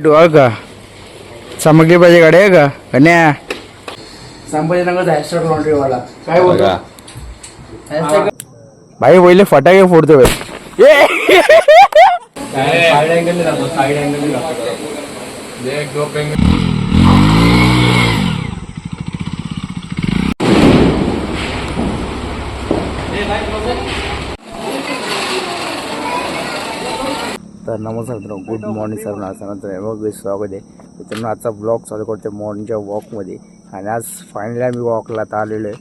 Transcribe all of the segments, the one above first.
डोळ का सामग्री पाहिजे गाडी आहे का कन्या संभाजीनगर जायचं लॉन्ड्री वाला काय बोलता भाई पहिले फटाके फोडतो भाई साइड एंगल दाखव साइड एंगल तर नमस्कार मित्रांनो गुड मॉर्निंग सर नंतर मग स्वागत आहे मित्रांनो आजचा ब्लॉग चालू करतो मॉर्निंगच्या वॉकमध्ये आणि आज फायनली आम्ही वॉकला आता आलेलो आहे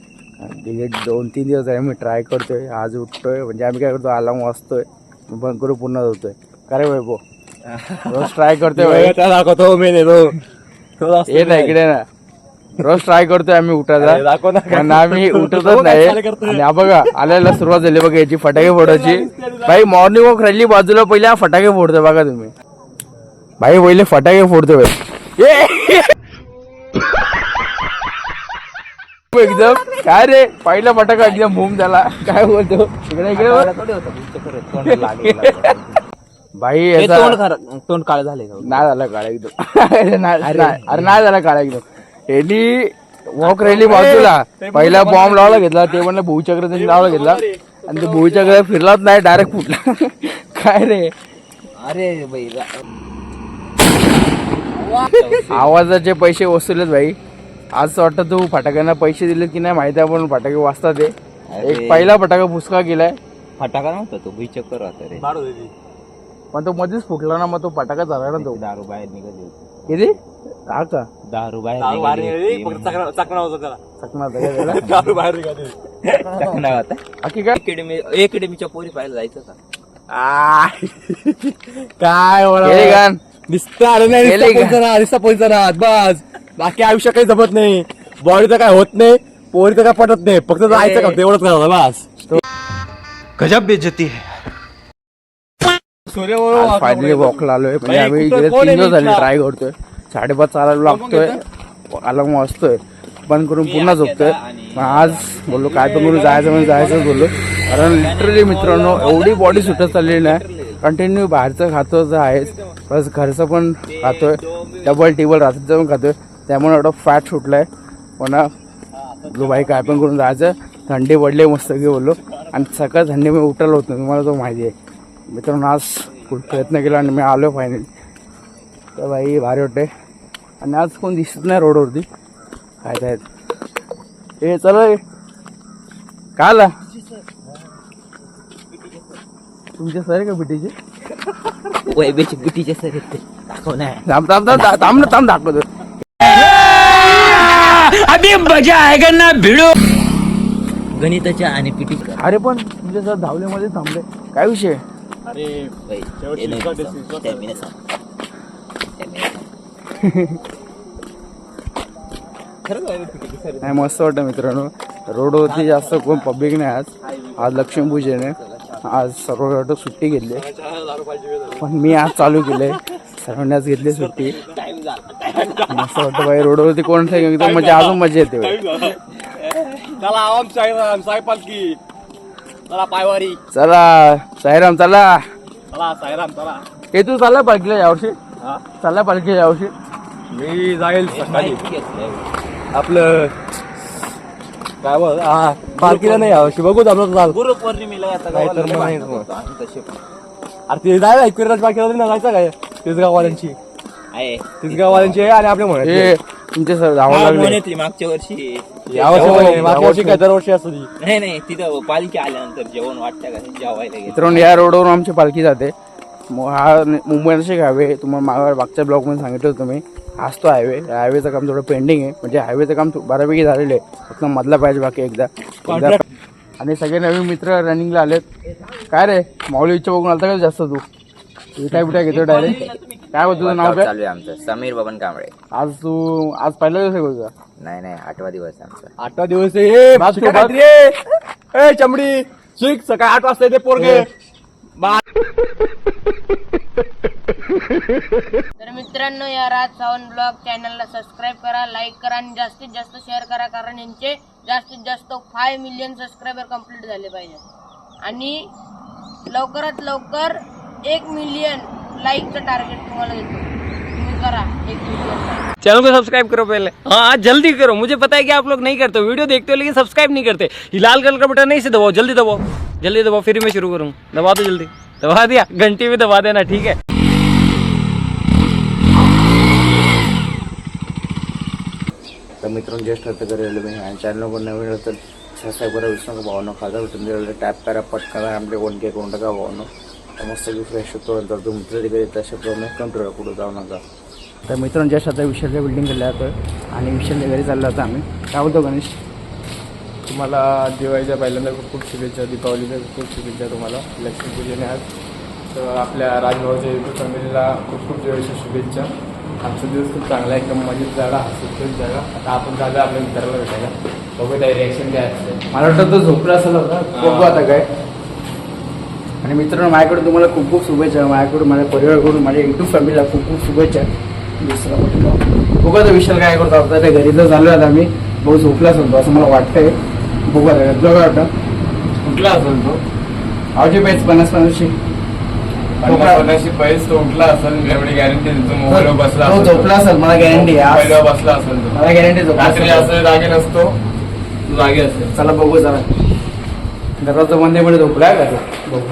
गेले 2-3 दिवस आहे मी ट्राय करतोय आज उठतोय म्हणजे आम्ही काय करतो अलार्म वाजतोय बंद करू पुन्हा जातोय काय रे वैभव रोज ट्राय करतोय दाखवतो मी हे नाही इकडे ना रोज ट्राय करतोय आम्ही उठायचा पण आम्ही उठतच नाही आणि बघा आल्याला सुरुवात झाली बघा याची फटाके फोडायची भाई मॉर्निंग वॉक राहिली बाजूला पहिले फटाके फोडतोय बघा तुम्ही भाई पहिले फटाके फोडतोय एकदम काय रे पहिला फटाका एकदम बूम झाला काय बोलतो इकडे इकडे भाई तोंड काळ झाले नाही झालं काळ एकदम अरे नाही झाला काळ एकदम यांनी वॉक राहिली बाजूला पहिला बॉम्ब लावला घेतला ते म्हणलं भूचक्र त्यांनी लावला घेतला आणि ते भूचक्र फिरलाच नाही डायरेक्ट फुटला काय रे अरे आवाजाचे पैसे वसुलेत भाई आज वाटतं तू फटाक्यांना पैसे दिले की नाही माहिती आहे पण फटाके वाजतात ते एक पहिला फटाका फुसका केलाय फटाका नव्हता तो भुईचक्कर होता रे पण तो मध्येच फुटला ना मग तो फटाका झाला ना तो दारू बाहेर निघाली किती हा का दारू बाहेर चकना होता अकॅडमीच्या पोरी पाहायला जायचं का काय गान दिसता पोहोचणार बस बाकी आयुष्य काही जमत नाही बॉडी तर काय होत नाही पोरी तर काय पटत नाही फक्त जायचं का तेवढंच करायचं बस गजब बेइज्जती है फायनली वॉकला आलोय म्हणजे आम्ही गेले 3 दिवस झाले ट्राय करतोय 5:30 चालायला लागतोय अलार्म वाजतोय बंद करून पुन्हा झोपतोय मग आज बोललो काय तर करून जायचं म्हणजे जायचं बोललो कारण लिटरली मित्रांनो एवढी बॉडी सुटत चाललेली नाही कंटिन्यू बाहेरचं खातो आहेच प्लस घरचं पण खातोय डबल टेबल रात्रीचं पण खातोय त्यामुळे एवढं फॅट सुटलाय पुन्हा बोललो भाई काय पण करून जायचं थंडी पडली मस्त की बोललो आणि सकाळ थंडी मी उठायला होत नाही तुम्हाला तो माहिती आहे मित्रांनो आज खूप प्रयत्न केला आणि मी आलो फायनली तर भाई भारी वाटते आणि आज कोण दिसत नाही रोडवरती काय आहेत ए चला काय आला तुमचे सर का बिटीचे वैभवची बिटीचे सर दाखव नाही थांब दाखवतो अभी मजा आएगा ना भिड़ो गणिताच्या आणि पिटी अरे पण तुमचे सर धावल्यामध्ये थांबले काय विषय नाही मस्त वाटतं मित्रांनो रोडवरती जास्त कोण पब्लिक नाही आज लक्ष्मीपूजन आहे आज सर्व सुट्टी घेतली पण मी आज चालू केलंय सर्वांनी आज घेतली सुट्टी मस्त वाटतं भाई रोडवरती कोण एकदम म्हणजे अजून मजा येते चला साईराम चला हे तू चालला पालखीला यावर्षी चालला पालखीला यावर्षी मी जाईल सकाळी आपलं काय बोल पालखीला नाही यावर्षी बघू आपलं गुरुपौर्णिमेला अरे ते जायला ऐकून बाकी ना जायचं काय तिसगाववाल्यांची तिसगाववाल्यांची आहे आणि आपल्या म्हणे तुमचे सर धावायला लागले मागच्या वर्षी मागच्या वर्षी काय दरवर्षी असतो नाही तिथं पालखी आल्यानंतर जेवण वाटतं का जेवायला मित्रांनो या रोडवरून आमची पालखी जाते हा मुंबई नाशिक हायवे तुम्हाला मागच्या ब्लॉगमध्ये सांगितलं होतं मी हाच तो हायवेचं काम थोडं पेंडिंग आहे म्हणजे हायवेचं काम बऱ्यापैकी झालेलं आहे फक्त मधला पाहिजे बाकी एकदा आणि सगळे नवीन मित्र रनिंगला आलेत काय रे माऊली इच्छा बघून आलता का जास्त तू विटा बिटा घेतो डायरेक्ट काय होतं तुझं नाव काय चालू आहे आमचं समीर बबन कांबळे आज पहिला दिवस आहे बघा नाही 8वा दिवस आमचा 8वा दिवस ए चमडी शिक सकाळी 8 वाजता येते पोरगे तर मित्रांनो या राज सावंत ब्लॉग चॅनलला सबस्क्राईब करा, लाईक करा आणि जास्तीत जास्त शेअर करा कारण यांचे जास्तीत जास्त 5 मिलियन सबस्क्रायबर कंप्लीट झाले पाहिजे आणि लवकरात लवकर 1 मिलियन लाईकचं टार्गेट तुम्हाला देतो, तुम्ही करा 1 मिलियन. चैनल को सब्सक्राइब करो पहले, हाँ जल्दी करो, मुझे पता है कि आप लोग नहीं करते हो, वीडियो देखते हो लेकिन सब्सक्राइब नहीं करते. ये लाल कलर का बटन नहीं से दबाओ, जल्दी दबाओ, जल्दी दबाओ, फिर मैं शुरू करूँ. दबा दो जल्दी, दबा दिया, घंटी भी दबा देना, ठीक है. तर मित्रांनो ज्येष्ठ करेल मी आणि चॅनल पण नवीन तर सबस्क्राईब करा, विसरू नका भावनो. खाता तुम्ही टॅप करा, पटकन आपले 1K करून टाका भावनो. तर मस्त फ्रेश होतो. नंतर तुमचं तिकडे तशा प्रमाणे कंट्रोल कुठं जाऊ नका. तर मित्रांनो ज्येष्ठ आता विशालच्या बिल्डिंगकडे जातो आणि विशालच्या घरी चाललो होता आम्ही. काय बोलतो गणेश? तुम्हाला दिवाळीच्या पहिल्यांदा खूप खूप शुभेच्छा, दीपावलीच्या खूप शुभेच्छा तुम्हाला. लक्ष्मीपूजन आज तर आपल्या राजभाऊच्या युट्यूब फॅमिलीला खूप खूप दिवाळीच्या शुभेच्छा. आमचा दिवस खूप चांगला आहे, एकदम मजेत जागा, हसत जागा. आता आपण झालं आपल्या मित्राला भेटायला, बघू त्या रिॲक्शन काय असते. मला वाटतं तो झोपला असेल होता, बघू आता काय. आणि मित्रांनो माझ्याकडून तुम्हाला खूप खूप शुभेच्छा, माझ्याकडून माझ्या परिवाराकडून माझ्या युट्यूब फॅमिलीला खूप खूप शुभेच्छा. बघू आता विशाल काय करतो. आता त्या घरी तर चालू आहे आम्ही, बघू झोपलाच होतो असं मला वाटतंय. बघू आता तुला काय वाटतं? उठला असेल तो, आवची पाहिजे 50-50ची 50 पैसे तो उठला असेल, एवढी गॅरंटी देतो. मोबाईलवर बसला तो असेल, झोपला असेल, मला गॅरंटी आहे. मोबाईलवर बसला असेल तो. मला गॅरंटी रात्री असं जागे नसतो, तू जागे असेल. चला बघू जरा. दरवाजा बंद आहे म्हणजे झोपलाय का तो? बघू.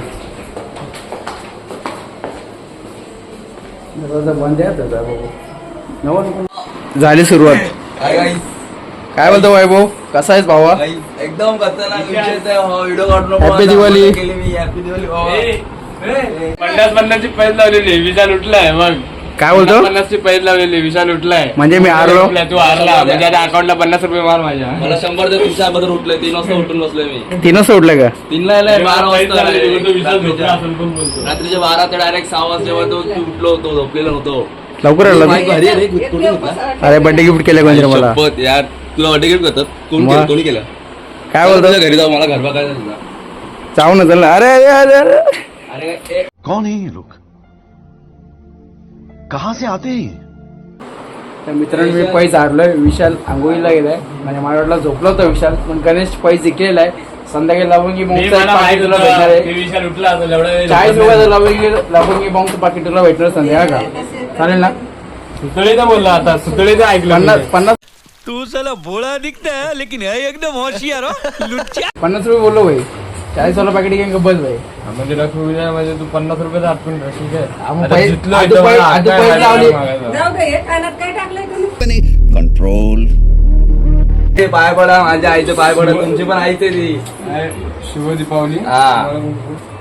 दरवाजा बंद आहे त्याचा, बघू. झाली सुरुवात. काय बोलतो वैभव, कसा आहेस भावा? एकदम व्हिडिओ काढून हॅपी दिवाळी. केली मी. हॅपी दिवाळी. 50 पैसे लावलेली, विशाल उठलाय. मग काय बोलतो? 50 पैसे लावलेली, विशाल उठलाय. म्हणजे मी हारलो? तू हारला म्हणजे आता अकाउंटला 50 रुपये मार माझ्या. मला 100 ते 300 बद्दल उठलोय. 3 वाजता उठून बसलोय मी. 3 सोडलं का? 3ला आलाय, 12 वाजता आलाय. विशाल झोपला असेल पण बोलतो. रात्रीच्या 12 ते डायरेक्ट 6 वाजता तो उठलो होतो, झोपलेला नव्हतो. लवकर आला भारी तू? आहे रे, कुठे होता? अरे बर्थडे गिफ्ट केलं कोणी रे मला? शपथ यार, तुला बर्थडे गिफ्ट करतात? मग? कोणी केलं? काय बोलतो? तुझ्या घरी जाऊ, मला घर बघायचं तुला. जाऊ ना चल ना. अरे अरे अरे अरे अरे कौन है ये लोग, कहाँ से आते हैं? तर मित्रांनो मी पैज हारलोय. विशाल आंघोळीला गेलाय, म्हणजे मला वाटलं झोपला होता विशाल, पण गणेश पैज जिंकलेला आहे. संध्याकाळी लावून की मला माहित तुला होतं भेटणार आहे. की विशाल उठला असेल एवढा वेळ. 40 रुपयाचं लावून की बॉम्बचं पाकिट तुला भेटणार संध्याकाळ का? चालेल ना? सुतळीचा बोलला आता, सुतळीचं ऐकलं 50 तू साला भोळा दिखता है लेकिन है एकदम होशियार हो, लुच्चा. 50 रुपये बोललो भाई. 40 वाला पाकिट घेऊन बस भाई. म्हणजे लक्ष्मीपूजन म्हणजे तू 50 रुपयाचा आठवण राहशील काय? मग आता पै- जितलं आधी इथं पै- मला आधी हात पैसे काय लावले. मागायचा. जाऊ दे, हे कानात काय टाकलंय तुम्ही? कंट्रोल. ते पाय पडा, माझ्या आईचे पाय पडा, तुमची पण आईच आहे ती. काय? शुभ दीपावली. हा.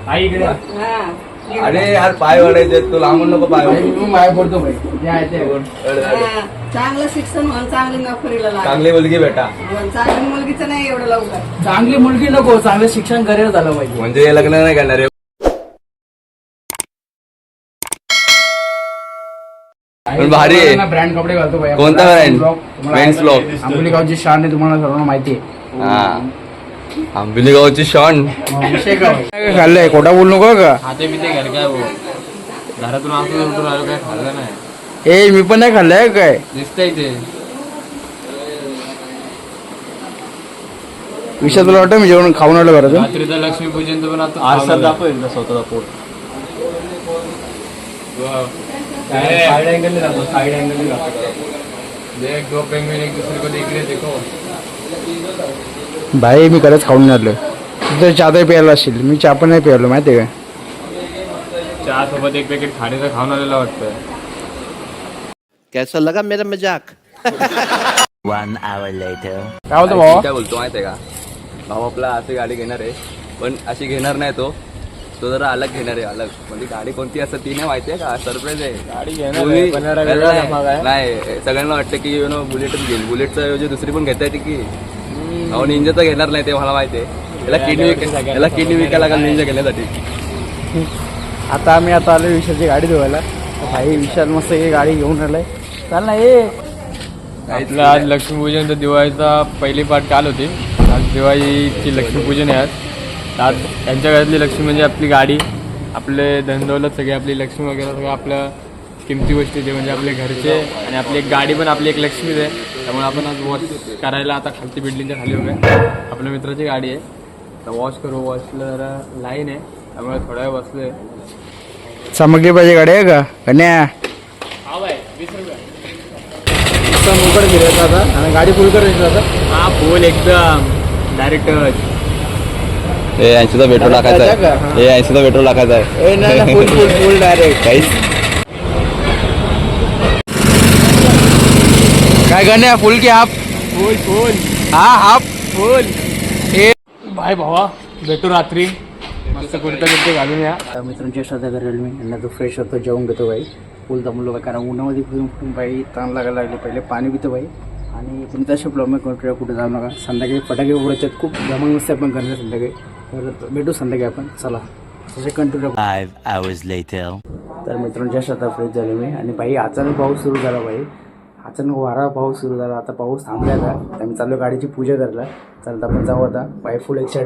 आई इकडे. हा. अरे यार पाय पडायचे, तू लांबून नको पाय भाई, पडू. मी मागे पडतो भाई. जे आहे ते. हा. चांगलं शिक्षण म्हण, चांगली नोकरीला लाग. चांगली मुलगी भेटा. चांगली मुलगीचं नाही एवढं लवकर. चांगली मुलगी नको, चांगलं शिक्षण करिअर झालं पाहिजे. म्हणजे हे लग्न नाही करणार आहे. पण भारी आहे. ब्रँड कपडे घालतो भाई. कोणता brand? Men's Vlog. आंबोली गावची शान आहे, तुम्हाला सर्वांना माहिती आहे. हा. आंबिली गावची शॉन. विषय काय खाल्लंय? खोटा बोलू नको का? खाते पिते घर काय भाऊ, घरातून असं उठून आलो, काय खाल्लं नाही. ए मी पण नाही खाल्लंय काय. दिसतंय ते. विषय तुला वाटतं मी जेवण खाऊन आलो घरातून? रात्रीचं लक्ष्मीपूजनचं पण आता आरसा दाखवेल ना स्वतःचा पोट. साइड एंगल जातो, साइड एंगल जातो. एक दो पेंगुइन एक दूसरे को देख रहे, देखो. भाई मी खरंच खाऊन आलोय. तुझं चहा तरी प्यायला असशील, मी चहा पण नाही प्यायलो माहिती आहे का? चहा सोबत एक पॅकेट खाण्याचं खाऊन आलेला वाटतं. कैसा लगा मेरा मजाक? 1 hour later. काय होतं भावा? काय बोलतो माहितीये का, भाऊ आपला अशी गाडी घेणार आहे, पण अशी घेणार नाही तो जरा अलग घेणार आहे. अलग म्हणजे गाडी कोणती असं ती नाही माहितीये का, सरप्राईज आहे. गाडी घेणार आहे, पण जरा वेगळा धमाका आहे. नाही सगळ्यांना वाटतं की यु नो बुलेटच घेईल, बुलेटचा ऐवजी दुसरी पण घेता येते की. अहो निंजाचा घेणार नाही ते मला माहिती आहे. याला किडनी विकायला लागेल निंजा घेण्यासाठी. आता आम्ही आलो विशालची गाडी धुवायला. भाई विशाल मस्त ही गाडी घेऊन आलाय. चाल ना ये. आपलं आज लक्ष्मीपूजन तर दिवाळीचा पहिली पार्ट काल होती. आज दिवाळीची लक्ष्मीपूजन आहे. आज त्यांच्या घरातली लक्ष्मी म्हणजे आपली गाडी, आपले धनदौलत सगळे, आपली लक्ष्मी वगैरे सगळं आपल्या किमती गोष्टी ते म्हणजे आपले घरचे, आणि आपली एक गाडी पण आपली एक लक्ष्मीच आहे. त्यामुळे आपण आज वॉश करायला आता खालती बिल्डिंगच्या खाली उभे आहे. आपल्या मित्राची गाडी आहे, तर वॉश करू. वॉशला जरा लाईन आहे, त्यामुळे थोडा वेळ बसलोय. सामग्री पाहिजे गाडी आहे का कन्या मोकळ फिरायचं आता आणि गाडी फुल करायची आता. हा फुल एकदम डायरेक्ट हे 80चा पेट्रोल टाकायचा आहे. हे 80चा पेट्रोल टाकायचा आहे. नाही फुल फुल फुल डायरेक्ट काहीच काय गण्या फुल की हाफ फुल फुल हा हाफ फुल हे बाय भावा भेटू रात्री मस्त कुर्ता कुर्ते घालून या. मित्रांच्या श्रद्धा करेल मी यांना तो फ्रेश होतो जेवून घेतो बाई फुल दमलो बाई कारण उन्हामध्ये फिरून बाई ताण लागायला लागले पहिले पाणी पितो बाई आणि तुम्ही तसे प्रॉब्लेम कंट्रोल कुठे जाऊ नका संध्याकाळी फटाके उघडायच्यात खूप धमाल मस्त आपण करणार संध्याकाळी तर भेटू संध्याकाळी आपण चला तसे कंट्रोल. 5 hours later. तर मित्रांच्या श्रद्धा फ्रेश झाले मी आणि बाई अचानक पाऊस सुरू झाला बाई अचानक वारा पाऊस सुरू झाला आता पाऊस थांबला आता तर मी चाललो गाडीची पूजा करायला चालत आपण जाऊ आता बाई फुल एक्साइट.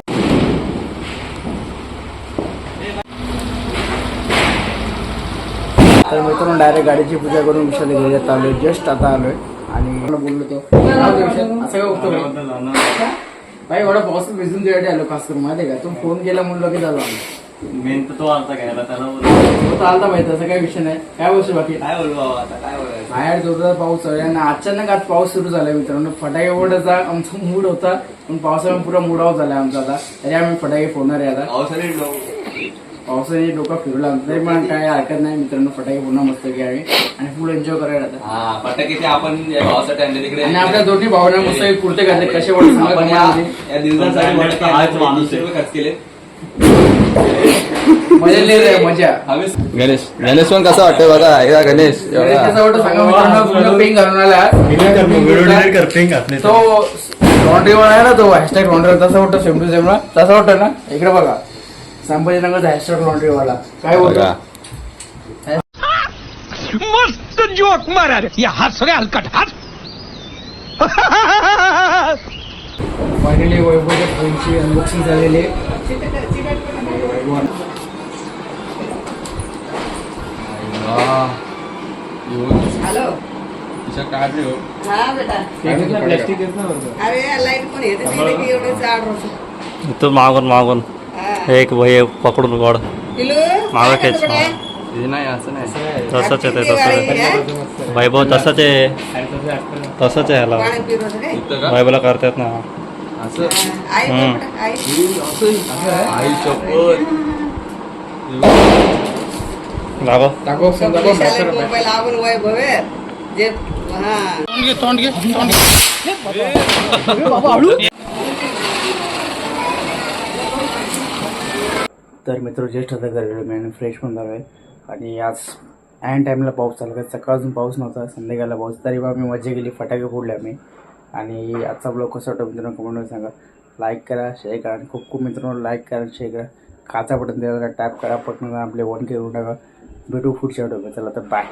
तर मित्रांनो डायरेक्ट गाडीची पूजा करून विषयाला घ्यायला चाललोय जस्ट आता आलोय आणि बोललो तो असं काय होतो बाई एवढा पाऊस भिजून तुझ्याकडे आलो खास करून माहिती आहे का तू फोन केला म्हणून लगेच आलो आम्ही मेन तर तो आलता घ्यायला त्याला तो आलता माहिती असं काही विषय नाही काय गोष्ट बाकी काय बोलू बाबा आता काय बोलायचं. बाहेर जोरदार पाऊस आहे आणि अचानक आज पाऊस सुरू झाला मित्रांनो फटाके फोडायचा आमचा मूड होता पण पावसामुळे पुरा मूड ऑफ झाला आमचा आता तरी आम्ही फटाके फोडणार आहे आता पावसाने डोका फिरला तरी पण काय हरकत नाही मित्रांनो फटाके पुन्हा मस्त की आम्ही आणि फुल एन्जॉय करायला आता हा फटाके ते आपण या पावसाच्या टाइमला तिकडे आणि आपल्या दोन्ही भावना मस्त कुर्ते घातले कसे वाटत आपण या दिवसासाठी खर्च केले. मजा गणेश गणेश पण कसं वाटतंय बघा एकदा गणेश कसं वाटतं सांगा मित्रांनो पेंग घालून आला तो लॉन्ड्री वाला आहे ना तो हॅशटॅग लॉन्ड्री तसा वाटतं सेम टू सेम ना तसा वाटतं ना इकडे बघा संभाजीनगरचा हॅशटॅग लॉन्ड्री वाला काय बोलतो मस्त जोक मारा रे या हस रे हलकट हस. फायनली वैभवच्या फोनची अनबॉक्सिंग झालेली आहे हॅलो हा बेटा प्लास्टिक अरे लाईट पण येते तिथे की एवढे जाड होतं. तो मागून हा. एक भय पकडून गोड पिलू मागं काय खेच. करतो बेटा? नाही असं नाही तसंच आहे ते किती गाडी तसंच आहे? वैभव तसंच आहे तसंच आहे ह्याला पाणी पित होतं काय? इथं का वैभवला करतात ना असं आई हम्म. पण आई आई शपथ दाखव मोबाईल आवून वैभव आहे. जे हा तर मित्र ज्येष्ठ आता करेल मी आणि फ्रेश पण झालो आहे आणि आज ऐन टाईमला पाऊस चालू आहे सकाळपासून पाऊस नव्हता संध्याकाळला पाऊस तरी बा मी मजा केली फटाके फोडले आम्ही आणि आजचा ब्लॉग कसा वाटतो मित्रांनो कमेंटमध्ये सांगा लाईक करा शेअर करा आणि खूप खूप मित्रांनो लाईक करा शेअर करा खाचा बटन द्यायला टॅप करा पटकन आपले 1K होऊन टाका भेटू पुढच्या व्हिडिओ चला तर बाय.